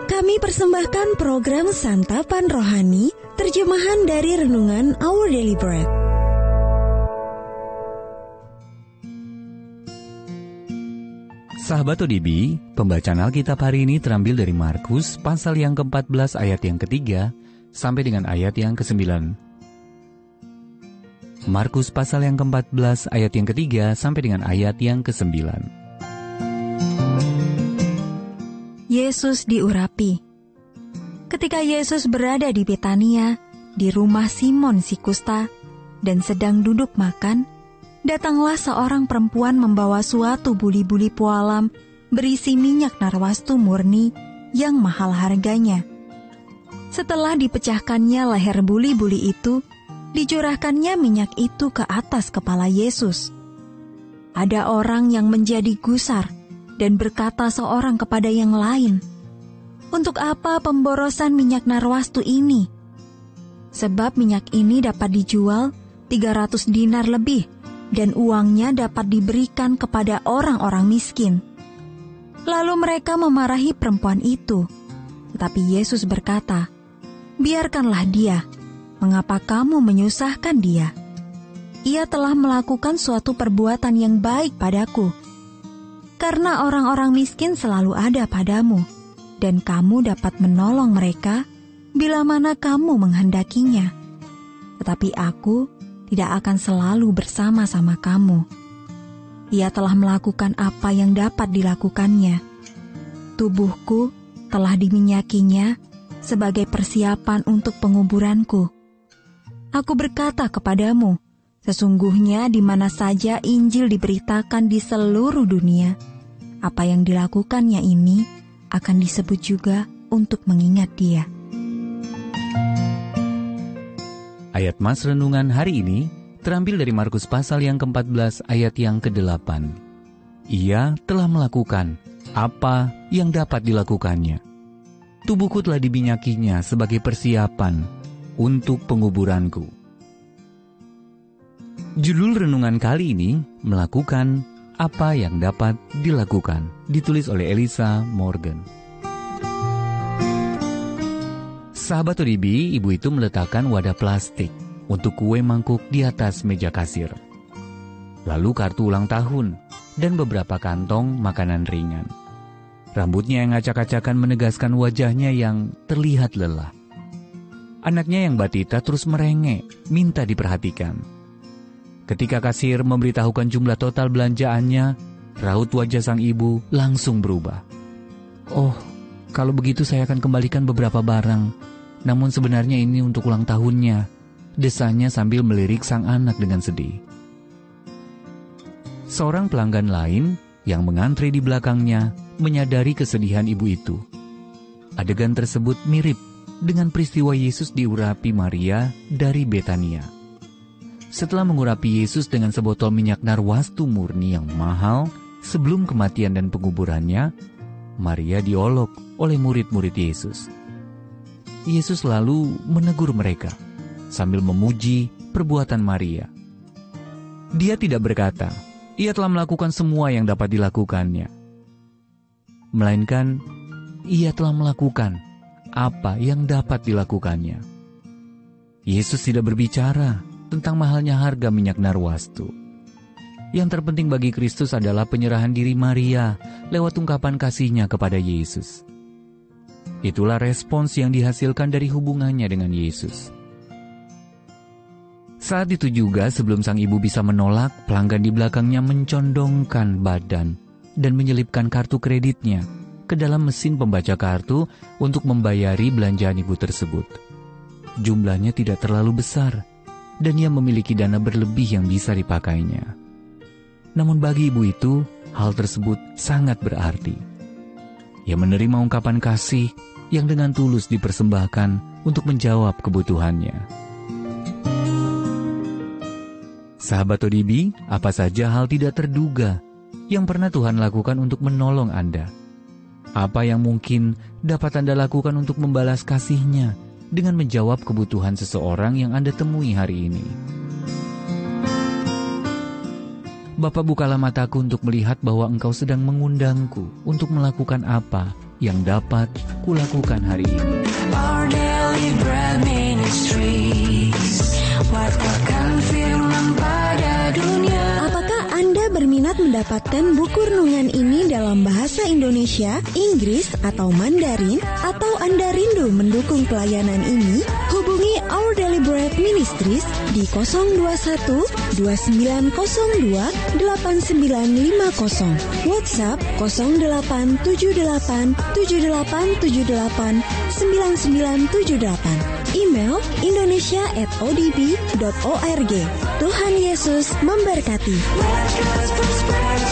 Kami persembahkan program Santapan Rohani, terjemahan dari Renungan Our Daily Bread. Sahabat ODB, pembacaan Alkitab hari ini terambil dari Markus pasal yang ke-14 ayat yang ke-3 sampai dengan ayat yang ke-9. Markus pasal yang ke-14 ayat yang ke-3 sampai dengan ayat yang ke-9. Yesus diurapi. Ketika Yesus berada di Betania, di rumah Simon si Kusta, dan sedang duduk makan, datanglah seorang perempuan membawa suatu buli-buli pualam berisi minyak narwastu murni yang mahal harganya. Setelah dipecahkannya leher buli-buli itu, dicurahkannya minyak itu ke atas kepala Yesus. Ada orang yang menjadi gusar dan berkata seorang kepada yang lain, "Untuk apa pemborosan minyak narwastu ini? Sebab minyak ini dapat dijual 300 dinar lebih, dan uangnya dapat diberikan kepada orang-orang miskin." Lalu mereka memarahi perempuan itu. Tetapi Yesus berkata, "Biarkanlah dia. Mengapa kamu menyusahkan dia? Ia telah melakukan suatu perbuatan yang baik padaku. Karena orang-orang miskin selalu ada padamu, dan kamu dapat menolong mereka bila mana kamu menghendakinya. Tetapi aku tidak akan selalu bersama-sama kamu." Ia telah melakukan apa yang dapat dilakukannya. Tubuhku telah diminyakinya sebagai persiapan untuk penguburanku. Aku berkata kepadamu, sesungguhnya di mana saja Injil diberitakan di seluruh dunia, apa yang dilakukannya ini akan disebut juga untuk mengingat dia. Ayat Mas Renungan hari ini terambil dari Markus pasal yang ke-14 ayat yang ke-8. Ia telah melakukan apa yang dapat dilakukannya. Tubuhku telah diminyakinya sebagai persiapan untuk penguburanku. Judul renungan kali ini, melakukan apa yang dapat dilakukan, ditulis oleh Elisa Morgan. Sahabat ODB, ibu itu meletakkan wadah plastik untuk kue mangkuk di atas meja kasir. Lalu kartu ulang tahun dan beberapa kantong makanan ringan. Rambutnya yang acak-acakan menegaskan wajahnya yang terlihat lelah. Anaknya yang batita terus merengek, minta diperhatikan. Ketika kasir memberitahukan jumlah total belanjaannya, raut wajah sang ibu langsung berubah. "Oh, kalau begitu saya akan kembalikan beberapa barang. Namun sebenarnya ini untuk ulang tahunnya," desanya sambil melirik sang anak dengan sedih. Seorang pelanggan lain yang mengantri di belakangnya menyadari kesedihan ibu itu. Adegan tersebut mirip dengan peristiwa Yesus diurapi Maria dari Betania. Setelah mengurapi Yesus dengan sebotol minyak narwastu murni yang mahal sebelum kematian dan penguburannya, Maria diolok oleh murid-murid Yesus. Yesus lalu menegur mereka sambil memuji perbuatan Maria. Dia tidak berkata, "Ia telah melakukan semua yang dapat dilakukannya," melainkan ia telah melakukan apa yang dapat dilakukannya. Yesus tidak berbicara tentang mahalnya harga minyak narwastu. Yang terpenting bagi Kristus adalah penyerahan diri Maria lewat ungkapan kasihnya kepada Yesus. Itulah respons yang dihasilkan dari hubungannya dengan Yesus. Saat itu juga sebelum sang ibu bisa menolak, pelanggan di belakangnya mencondongkan badan dan menyelipkan kartu kreditnya ke dalam mesin pembaca kartu untuk membayari belanjaan ibu tersebut. Jumlahnya tidak terlalu besar, dan ia memiliki dana berlebih yang bisa dipakainya. Namun bagi ibu itu, hal tersebut sangat berarti. Ia menerima ungkapan kasih yang dengan tulus dipersembahkan untuk menjawab kebutuhannya. Sahabat ODB, apa saja hal tidak terduga yang pernah Tuhan lakukan untuk menolong Anda? Apa yang mungkin dapat Anda lakukan untuk membalas kasih-Nya dengan menjawab kebutuhan seseorang yang Anda temui hari ini? Bapa, bukalah mataku untuk melihat bahwa Engkau sedang mengundangku untuk melakukan apa yang dapat kulakukan hari ini. Our Daily Bread Ministries, watakkan firman pada dunia. Apakah Anda berminat mendapatkan buku renungan ini dalam bahasa Indonesia, Inggris, atau Mandarin? Atau Anda rindu mendukung pelayanan ini? Hubungi Our Daily Bread Ministries di 021 2902 8950, WhatsApp 0878 7878 9978, email indonesia@odb.org. Tuhan Yesus memberkati. Let God's prosperity